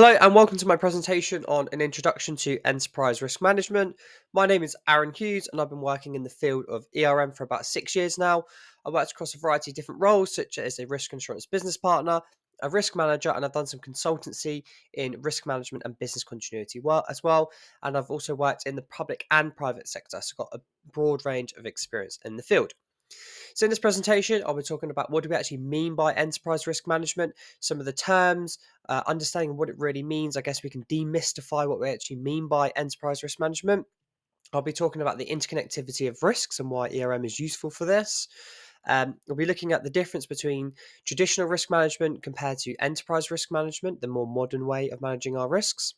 Hello and welcome to my presentation on an introduction to enterprise risk management. My name is Aaron Hughes and I've been working in the field of ERM for about 6 years now. I worked across a variety of different roles, such as a risk insurance business partner, a risk manager, and I've done some consultancy in risk management and business continuity work as well. And I've also worked in the public and private sector, so got a broad range of experience in the field. So in this presentation, I'll be talking about what do we actually mean by enterprise risk management, some of the terms, understanding what it really means. I guess we can demystify what we actually mean by enterprise risk management. I'll be talking about the interconnectivity of risks and why ERM is useful for this. We'll be looking at the difference between traditional risk management compared to enterprise risk management, the more modern way of managing our risks.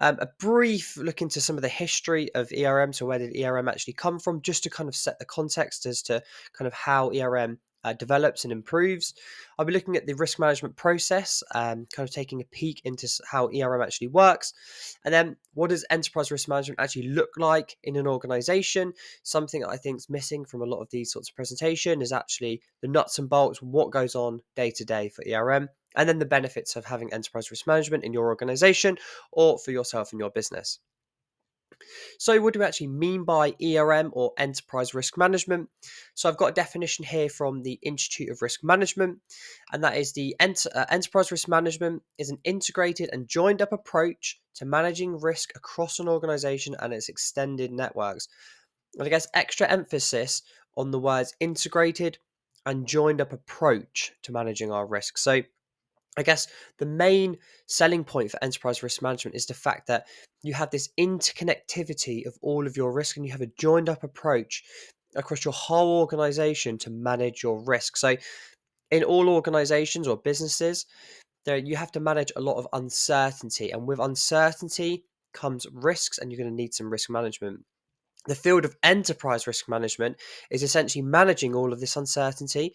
A brief look into some of the history of ERM. So, where did ERM actually come from? Just to kind of set the context as to kind of how ERM develops and improves. I'll be looking at the risk management process, kind of taking a peek into how ERM actually works. And then, what does enterprise risk management actually look like in an organization? Something that I think is missing from a lot of these sorts of presentation is actually the nuts and bolts, what goes on day to day for ERM, and then the benefits of having enterprise risk management in your organization or for yourself and your business. So, what do we actually mean by ERM or enterprise risk management? So, I've got a definition here from the Institute of Risk Management, and that is the enterprise risk management is an integrated and joined up approach to managing risk across an organization and its extended networks. And I guess extra emphasis on the words integrated and joined up approach to managing our risk. So, I guess the main selling point for enterprise risk management is the fact that you have this interconnectivity of all of your risk and you have a joined up approach across your whole organization to manage your risk. So, in all organizations or businesses, there you have to manage a lot of uncertainty, and with uncertainty comes risks, and you're going to need some risk management. The field of enterprise risk management is essentially managing all of this uncertainty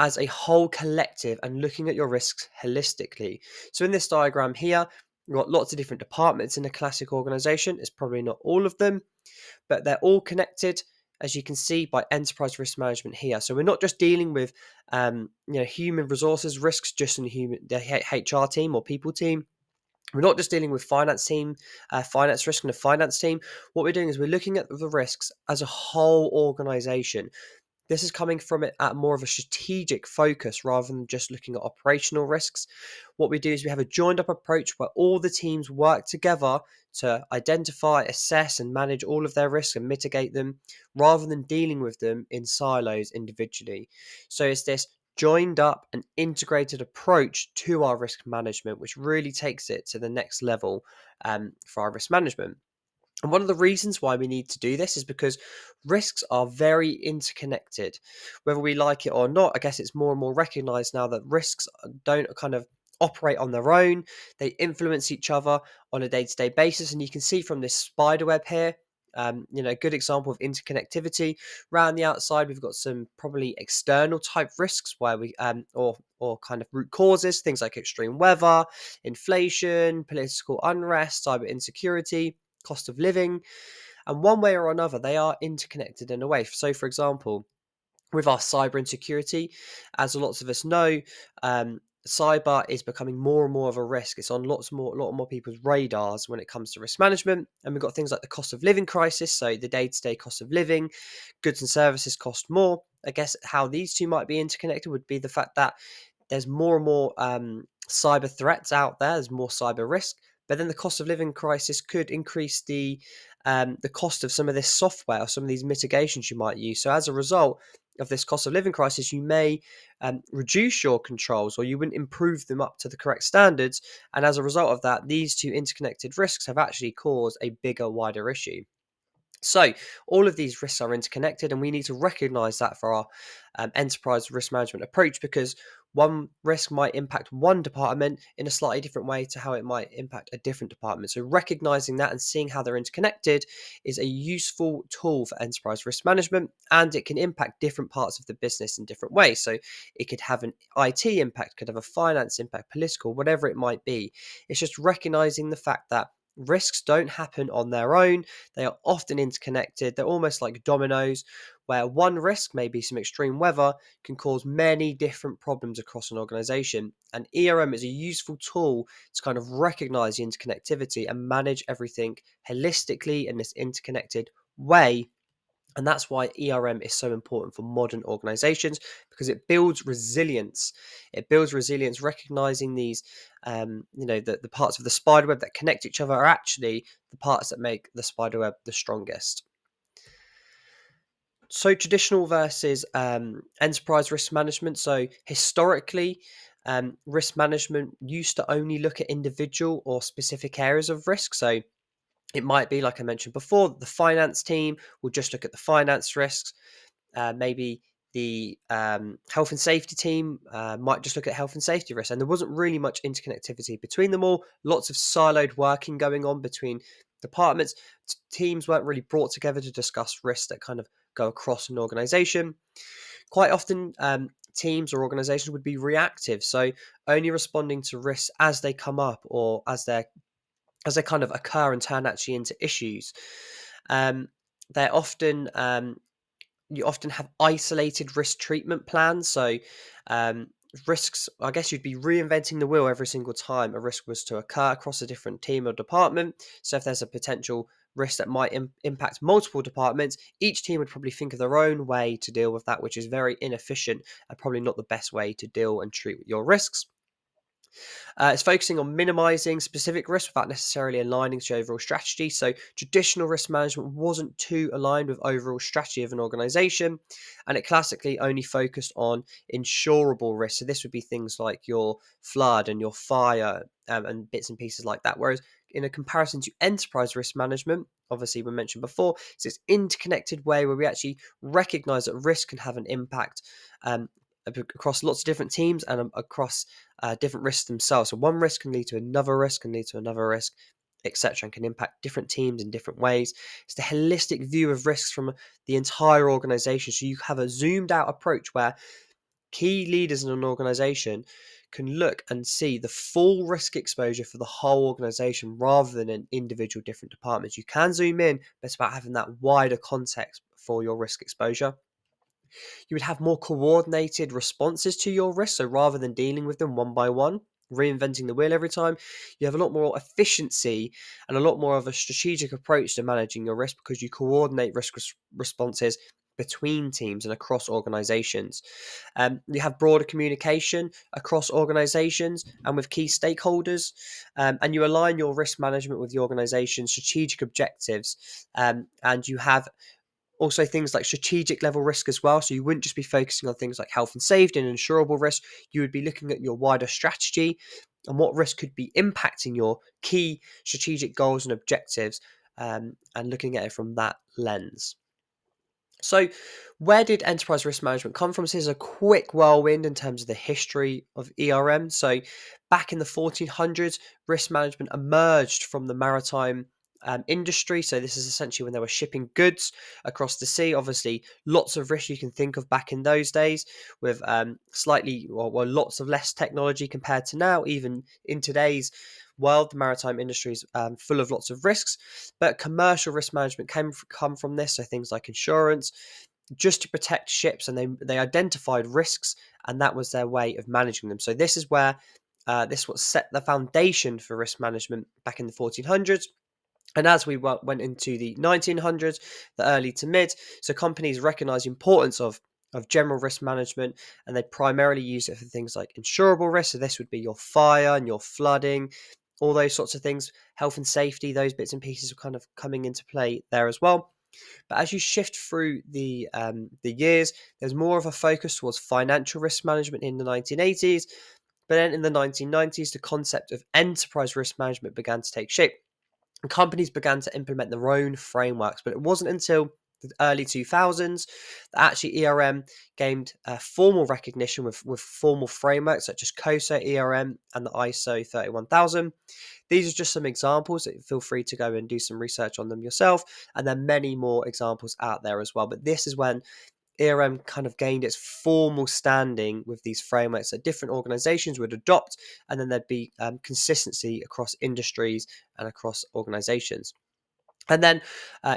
as a whole collective and looking at your risks holistically. So in this diagram here, we've got lots of different departments in a classic organization. It's probably not all of them, but they're all connected, as you can see, by enterprise risk management here. So we're not just dealing with human resources risks just in the HR team or people team. We're not just dealing with finance risk and the finance team. What we're doing is we're looking at the risks as a whole organization. This is coming from it at more of a strategic focus rather than just looking at operational risks. What we do is we have a joined up approach where all the teams work together to identify, assess, and manage all of their risks and mitigate them rather than dealing with them in silos individually. So it's this joined up and integrated approach to our risk management, which really takes it to the next level for our risk management. And one of the reasons why we need to do this is because risks are very interconnected. Whether we like it or not, I guess it's more and more recognized now that risks don't kind of operate on their own. They influence each other on a day to day basis. And you can see from this spider web here, a good example of interconnectivity. Around the outside, we've got some probably external type risks where or kind of root causes, things like extreme weather, inflation, political unrest, cyber insecurity, cost of living, and one way or another, they are interconnected in a way. So, for example, with our cyber insecurity, as lots of us know, cyber is becoming more and more of a risk. It's on a lot more people's radars when it comes to risk management. And we've got things like the cost of living crisis, so the day-to-day cost of living, goods and services cost more. I guess how these two might be interconnected would be the fact that there's more and more cyber threats out there. There's more cyber risk, but then the cost of living crisis could increase the cost of some of this software or some of these mitigations you might use. So as a result of this cost of living crisis, you may reduce your controls or you wouldn't improve them up to the correct standards. And as a result of that, these two interconnected risks have actually caused a bigger, wider issue. So, all of these risks are interconnected, and we need to recognize that for our enterprise risk management approach because one risk might impact one department in a slightly different way to how it might impact a different department. So, recognizing that and seeing how they're interconnected is a useful tool for enterprise risk management, and it can impact different parts of the business in different ways. So, it could have an IT impact, could have a finance impact, political, whatever it might be. It's just recognizing the fact that risks don't happen on their own. They are often interconnected. They're almost like dominoes. where one risk, maybe some extreme weather, can cause many different problems across an organization. And ERM is a useful tool to kind of recognize the interconnectivity and manage everything holistically in this interconnected way. And that's why ERM is so important for modern organizations, because it builds resilience. It builds resilience, recognizing these, the parts of the spider web that connect each other are actually the parts that make the spider web the strongest. So traditional versus enterprise risk management. So historically, risk management used to only look at individual or specific areas of risk. So it might be, like I mentioned before, the finance team will just look at the finance risks. Maybe the health and safety team might just look at health and safety risks. And there wasn't really much interconnectivity between them all. Lots of siloed working going on between departments. Teams weren't really brought together to discuss risks that kind of go across an organization. Quite often, teams or organizations would be reactive, so only responding to risks as they come up or as they kind of occur and turn actually into issues. Um, they're often You often have isolated risk treatment plans. So um, risks, I guess you'd be reinventing the wheel every single time a risk was to occur across a different team or department. So if there's a potential risk that might impact multiple departments, each team would probably think of their own way to deal with that, which is very inefficient and probably not the best way to deal and treat your risks. It's focusing on minimizing specific risks without necessarily aligning to overall strategy. So traditional risk management wasn't too aligned with overall strategy of an organization, and it classically only focused on insurable risks. So this would be things like your flood and your fire, and bits and pieces like that. Whereas in a comparison to enterprise risk management, obviously we mentioned before, it's this interconnected way where we actually recognize that risk can have an impact um, across lots of different teams and across different risks themselves. So one risk can lead to another risk, can lead to another risk, etc., and can impact different teams in different ways. It's the holistic view of risks from the entire organization. So you have a zoomed out approach where key leaders in an organization can look and see the full risk exposure for the whole organization rather than in individual different departments. You can zoom in, but it's about having that wider context for your risk exposure. You would have more coordinated responses to your risks. So rather than dealing with them one by one, reinventing the wheel every time, you have a lot more efficiency and a lot more of a strategic approach to managing your risk because you coordinate risk responses between teams and across organizations. You have broader communication across organizations and with key stakeholders, and you align your risk management with the organization's strategic objectives. And you have also things like strategic level risk as well. So you wouldn't just be focusing on things like health and safety and insurable risk. You would be looking at your wider strategy and what risk could be impacting your key strategic goals and objectives, and looking at it from that lens. So, where did enterprise risk management come from? So, here's a quick whirlwind in terms of the history of ERM. So, back in the 1400s, risk management emerged from the maritime industry. So, this is essentially when they were shipping goods across the sea. Obviously, lots of risks you can think of back in those days, with lots of less technology compared to now. Even in today's world, the maritime industry is full of lots of risks. But commercial risk management come from this, so things like insurance, just to protect ships, and they identified risks, and that was their way of managing them. So this is where this what set the foundation for risk management back in the 1400s. And as we went into the 1900s, the early to mid, so companies recognized the importance of general risk management, and they primarily use it for things like insurable risk. So this would be your fire and your flooding, all those sorts of things, health and safety. Those bits and pieces are kind of coming into play there as well. But as you shift through the years, there's more of a focus towards financial risk management in the 1980s. But then in the 1990s, the concept of enterprise risk management began to take shape. And companies began to implement their own frameworks, but it wasn't until the early 2000s that actually ERM gained formal recognition with formal frameworks such as COSO ERM and the ISO 31000. These are just some examples. Feel free to go and do some research on them yourself, and there are many more examples out there as well. But this is when ERM kind of gained its formal standing with these frameworks that different organizations would adopt, and then there'd be consistency across industries and across organizations. And then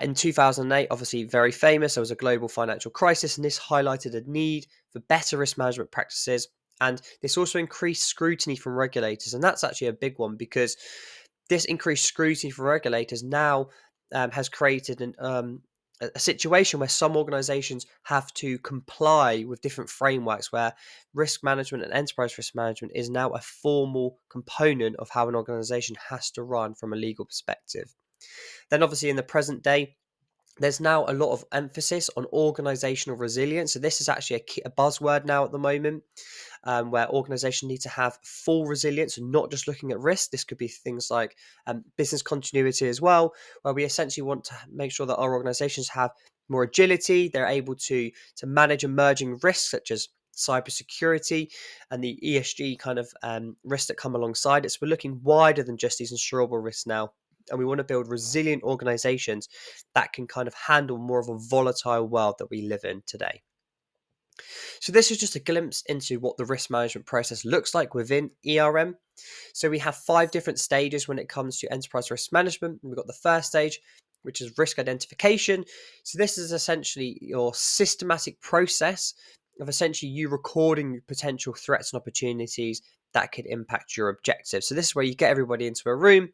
in 2008, obviously very famous, there was a global financial crisis, and this highlighted a need for better risk management practices. And this also increased scrutiny from regulators. And that's actually a big one, because this increased scrutiny from regulators now has created a situation where some organizations have to comply with different frameworks, where risk management and enterprise risk management is now a formal component of how an organization has to run from a legal perspective. Then, obviously, in the present day, there's now a lot of emphasis on organizational resilience. So, this is actually a buzzword now at the moment, where organizations need to have full resilience and not just looking at risk. This could be things like business continuity as well, where we essentially want to make sure that our organizations have more agility. They're able to manage emerging risks such as cybersecurity and the ESG kind of risks that come alongside it. So we're looking wider than just these insurable risks now. And we want to build resilient organizations that can kind of handle more of a volatile world that we live in today. So this is just a glimpse into what the risk management process looks like within ERM. So we have 5 different stages when it comes to enterprise risk management. We've got the first stage, which is risk identification. So this is essentially your systematic process of essentially you recording potential threats and opportunities that could impact your objectives. So this is where you get everybody into a room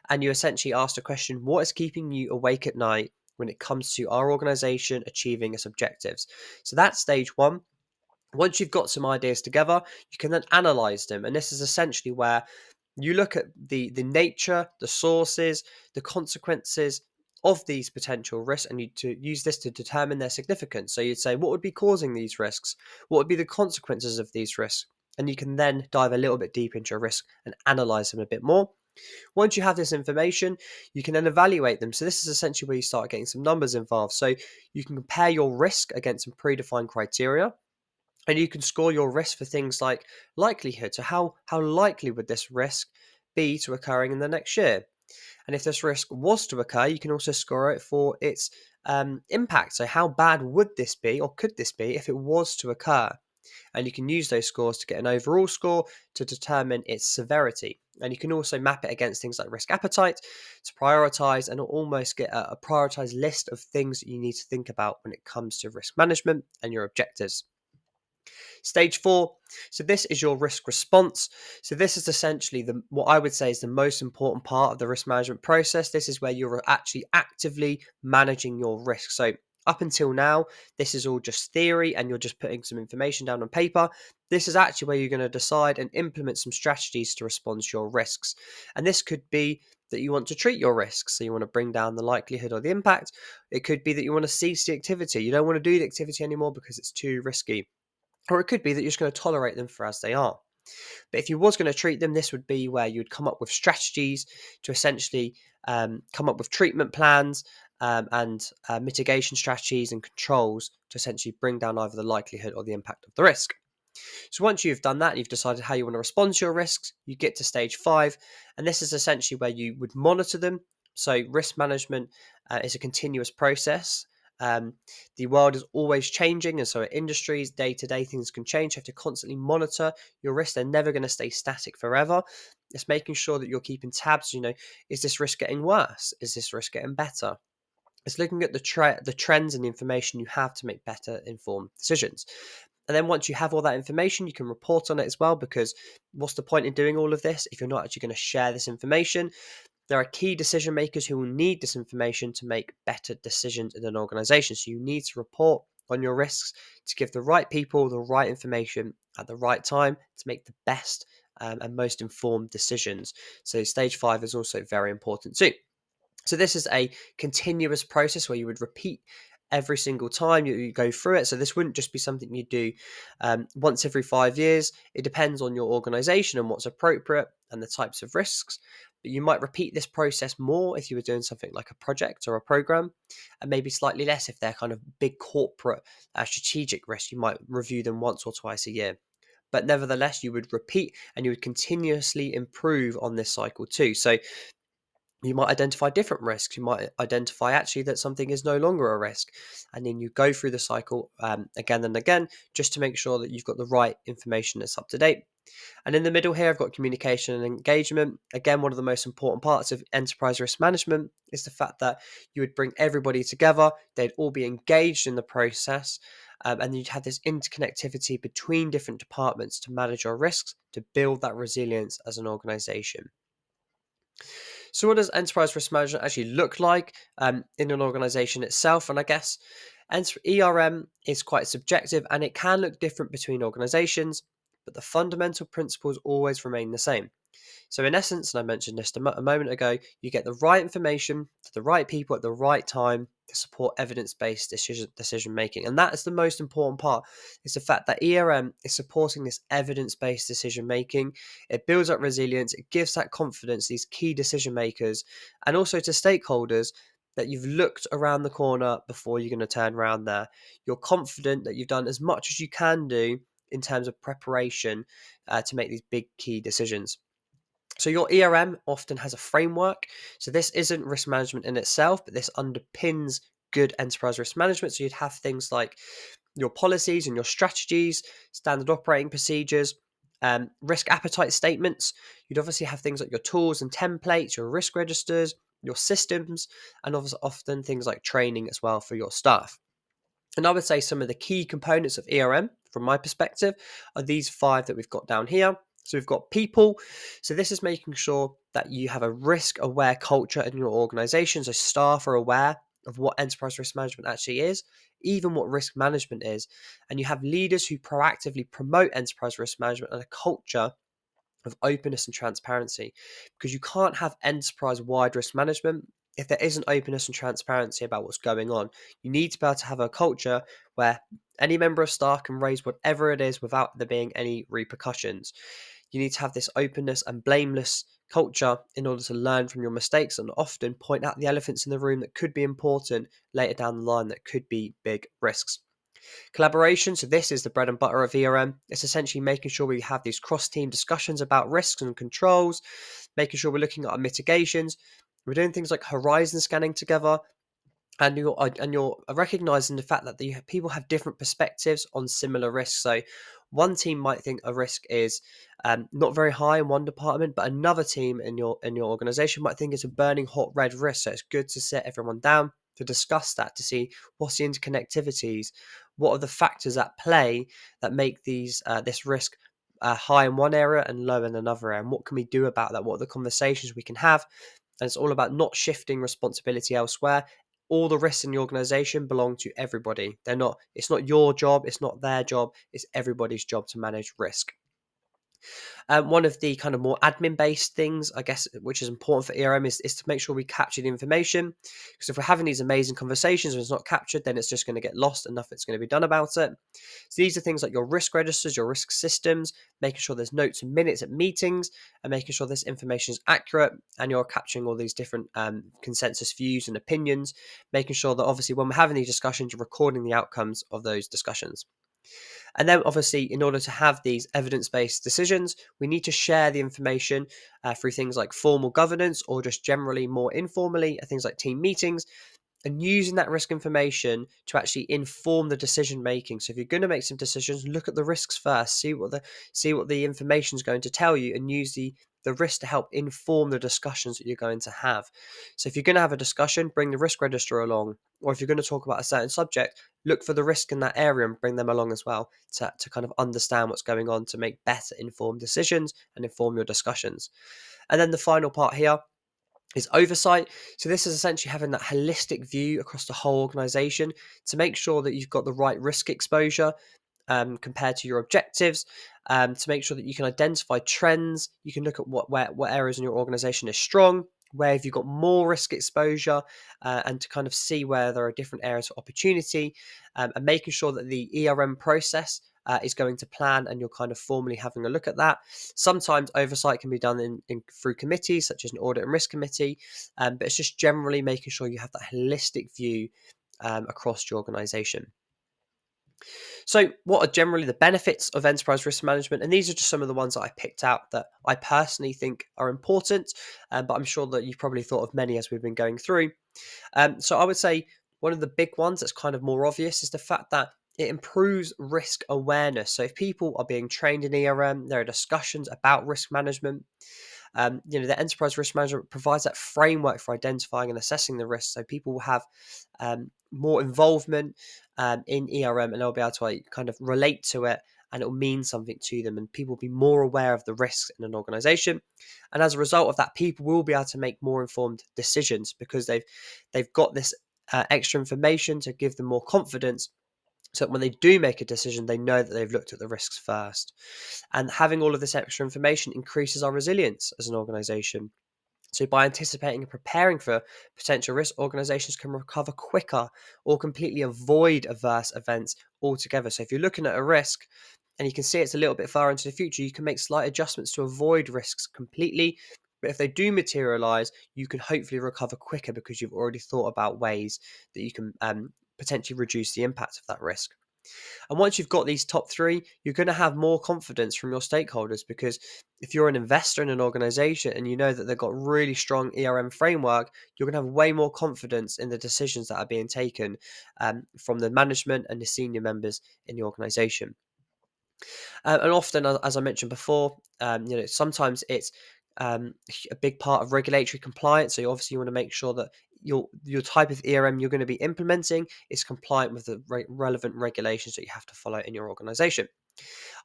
and you essentially ask the question, what is keeping you awake at night when it comes to our organization achieving its objectives? So that's stage 1. Once you've got some ideas together, you can then analyze them. And this is essentially where you look at the nature, the sources, the consequences of these potential risks, and you to use this to determine their significance. So you'd say, what would be causing these risks? What would be the consequences of these risks? And you can then dive a little bit deeper into a risk and analyze them a bit more. Once you have this information, you can then evaluate them. So this is essentially where you start getting some numbers involved. So you can compare your risk against some predefined criteria, and you can score your risk for things like likelihood. So how likely would this risk be to occurring in the next year? And if this risk was to occur, you can also score it for its impact. So how bad would this be, or could this be, if it was to occur? And you can use those scores to get an overall score to determine its severity. And you can also map it against things like risk appetite to prioritize and almost get a prioritized list of things that you need to think about when it comes to risk management and your objectives. Stage 4. So this is your risk response. So this is essentially what I would say is the most important part of the risk management process. This is where you're actually actively managing your risk. So up until now, this is all just theory and you're just putting some information down on paper. This is actually where you're going to decide and implement some strategies to respond to your risks. And this could be that you want to treat your risks. So you want to bring down the likelihood or the impact. It could be that you want to cease the activity. You don't want to do the activity anymore because it's too risky. Or it could be that you're just going to tolerate them for as they are. But if you was going to treat them, this would be where you'd come up with strategies to essentially come up with treatment plans and mitigation strategies and controls to essentially bring down either the likelihood or the impact of the risk. So once you've done that, you've decided how you want to respond to your risks, you get to stage 5, and this is essentially where you would monitor them. So risk management is a continuous process. The world is always changing, and so in industries, day to day, things can change. You have to constantly monitor your risks. They're never going to stay static forever. It's making sure that you're keeping tabs. Is this risk getting worse? Is this risk getting better? It's looking at the trends and the information you have to make better informed decisions. And then once you have all that information, you can report on it as well, because what's the point in doing all of this if you're not actually going to share this information? There are key decision makers who will need this information to make better decisions in an organization. So you need to report on your risks to give the right people the right information at the right time to make the best and most informed decisions. So stage 5 is also very important too. So this is a continuous process where you would repeat every single time you go through it. So this wouldn't just be something you do once every 5 years. It depends on your organization and what's appropriate and the types of risks. But you might repeat this process more if you were doing something like a project or a program, and maybe slightly less if they're kind of big corporate strategic risks. You might review them once or twice a year. But nevertheless, you would repeat and you would continuously improve on this cycle too. So you might identify different risks. You might identify actually that something is no longer a risk. And then you go through the cycle again and again just to make sure that you've got the right information that's up to date. And in the middle here, I've got communication and engagement. Again, one of the most important parts of enterprise risk management is the fact that you would bring everybody together, they'd all be engaged in the process, and you'd have this interconnectivity between different departments to manage your risks, to build that resilience as an organization. So, what does enterprise risk management actually look like in an organization itself? And I guess ERM is quite subjective and it can look different between organizations, but the fundamental principles always remain the same. So, in essence, and I mentioned this a moment ago, you get the right information to the right people at the right time to support evidence-based decision making, and that is the most important part. Is the fact that ERM is supporting this evidence-based decision making. It builds up resilience. It gives that confidence these key decision makers, and also to stakeholders that you've looked around the corner before you're going to turn around there. You're confident that you've done as much as you can do in terms of preparation to make these big key decisions. So your ERM often has a framework. So this isn't risk management in itself, but this underpins good enterprise risk management. So you'd have things like your policies and your strategies, standard operating procedures, risk appetite statements. You'd obviously have things like your tools and templates, your risk registers, your systems, and obviously often things like training as well for your staff. And I would say some of the key components of ERM, from my perspective, are these five that we've got down here. So we've got people. So this is making sure that you have a risk aware culture in your organization. So staff are aware of what enterprise risk management actually is, even what risk management is. And you have leaders who proactively promote enterprise risk management and a culture of openness and transparency, because you can't have enterprise wide risk management if there isn't openness and transparency about what's going on. You need to be able to have a culture where any member of staff can raise whatever it is without there being any repercussions. You need to have this openness and blameless culture in order to learn from your mistakes and often point out the elephants in the room that could be important later down the line, that could be big risks. Collaboration, so this is the bread and butter of ERM. It's essentially making sure we have these cross-team discussions about risks and controls, making sure we're looking at our mitigations. We're doing things like horizon scanning together, and you're recognizing the fact that people have different perspectives on similar risks. So one team might think a risk is not very high in one department, but another team in your organization might think it's a burning hot red risk. So it's good to sit everyone down to discuss that, to see what's the interconnectivities, what are the factors at play that make this risk high in one area and low in another area, and what can we do about that, what are the conversations we can have. And it's all about not shifting responsibility elsewhere. All the risks in the organization belong to everybody. It's not your job, it's not their job, it's everybody's job to manage risk. One of the kind of more admin based things, I guess, which is important for ERM is to make sure we capture the information. Because if we're having these amazing conversations and it's not captured, then it's just going to get lost and nothing's going to be done about it. So these are things like your risk registers, your risk systems, making sure there's notes and minutes at meetings, and making sure this information is accurate and you're capturing all these different consensus views and opinions, making sure that obviously when we're having these discussions, you're recording the outcomes of those discussions. And then, obviously, in order to have these evidence based decisions, we need to share the information through things like formal governance or just generally more informally, things like team meetings, and using that risk information to actually inform the decision making. So if you're going to make some decisions, look at the risks first, see what the information is going to tell you, and use the risk to help inform the discussions that you're going to have. So if you're going to have a discussion, bring the risk register along, or if you're going to talk about a certain subject, look for the risk in that area and bring them along as well to kind of understand what's going on, to make better informed decisions and inform your discussions. And then the final part here is oversight. So this is essentially having that holistic view across the whole organization to make sure that you've got the right risk exposure compared to your objectives, to make sure that you can identify trends. You can look at what areas in your organization is strong, where have you got more risk exposure, and to kind of see where there are different areas of opportunity, and making sure that the ERM process is going to plan and you're kind of formally having a look at that. Sometimes oversight can be done through committees such as an audit and risk committee, but it's just generally making sure you have that holistic view across your organization. So, what are generally the benefits of enterprise risk management? And these are just some of the ones that I picked out that I personally think are important, but I'm sure that you've probably thought of many as we've been going through. So, I would say one of the big ones that's kind of more obvious is the fact that it improves risk awareness. So if people are being trained in ERM, there are discussions about risk management. The enterprise risk management provides that framework for identifying and assessing the risks. So people will have more involvement in ERM, and they'll be able to kind of relate to it, and it will mean something to them, and people will be more aware of the risks in an organization. And as a result of that, people will be able to make more informed decisions because they've got this extra information to give them more confidence, so that when they do make a decision, they know that they've looked at the risks first. And having all of this extra information increases our resilience as an organization. So, by anticipating and preparing for potential risks, organizations can recover quicker or completely avoid adverse events altogether. So, if you're looking at a risk and you can see it's a little bit far into the future, you can make slight adjustments to avoid risks completely. But if they do materialize, you can hopefully recover quicker because you've already thought about ways that you can potentially reduce the impact of that risk. And once you've got these top three, you're going to have more confidence from your stakeholders, because if you're an investor in an organization and you know that they've got really strong ERM framework, you're going to have way more confidence in the decisions that are being taken from the management and the senior members in the organization. And often, as I mentioned before, sometimes it's a big part of regulatory compliance. So obviously you want to make sure that your type of ERM you're going to be implementing is compliant with the relevant regulations that you have to follow in your organization.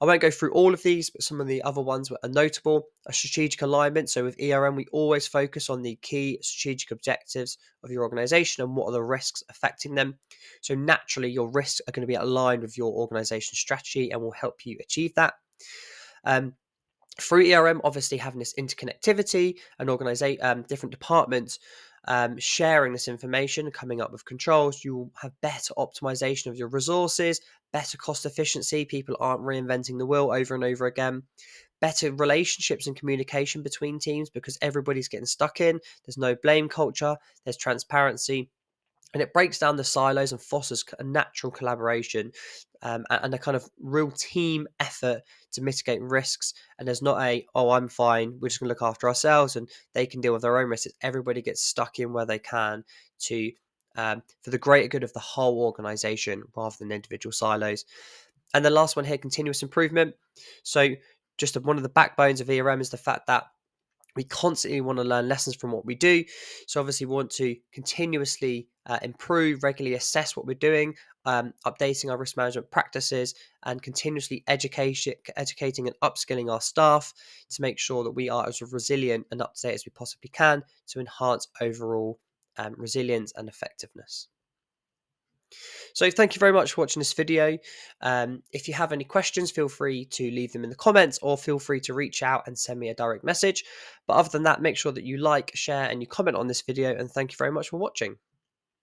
I won't go through all of these, but some of the other ones are notable. A strategic alignment. So with ERM, we always focus on the key strategic objectives of your organization and what are the risks affecting them. So naturally, your risks are going to be aligned with your organization strategy and will help you achieve that. Um, Through ERM, obviously having this interconnectivity and different departments sharing this information, coming up with controls, you will have better optimization of your resources, better cost efficiency. People aren't reinventing the wheel over and over again. Better relationships and communication between teams because everybody's getting stuck in. There's no blame culture. There's transparency. And it breaks down the silos and fosters a natural collaboration and a kind of real team effort to mitigate risks. And there's not oh, I'm fine, we're just going to look after ourselves and they can deal with their own risks. Everybody gets stuck in where they can to for the greater good of the whole organization rather than individual silos. And the last one here, continuous improvement. So just one of the backbones of ERM is the fact that we constantly want to learn lessons from what we do. So obviously we want to continuously improve, regularly assess what we're doing, updating our risk management practices, and continuously educating and upskilling our staff to make sure that we are as resilient and up to date as we possibly can to enhance overall resilience and effectiveness. So thank you very much for watching this video. If you have any questions, feel free to leave them in the comments or feel free to reach out and send me a direct message. But other than that, make sure that you like, share, and you comment on this video. And thank you very much for watching.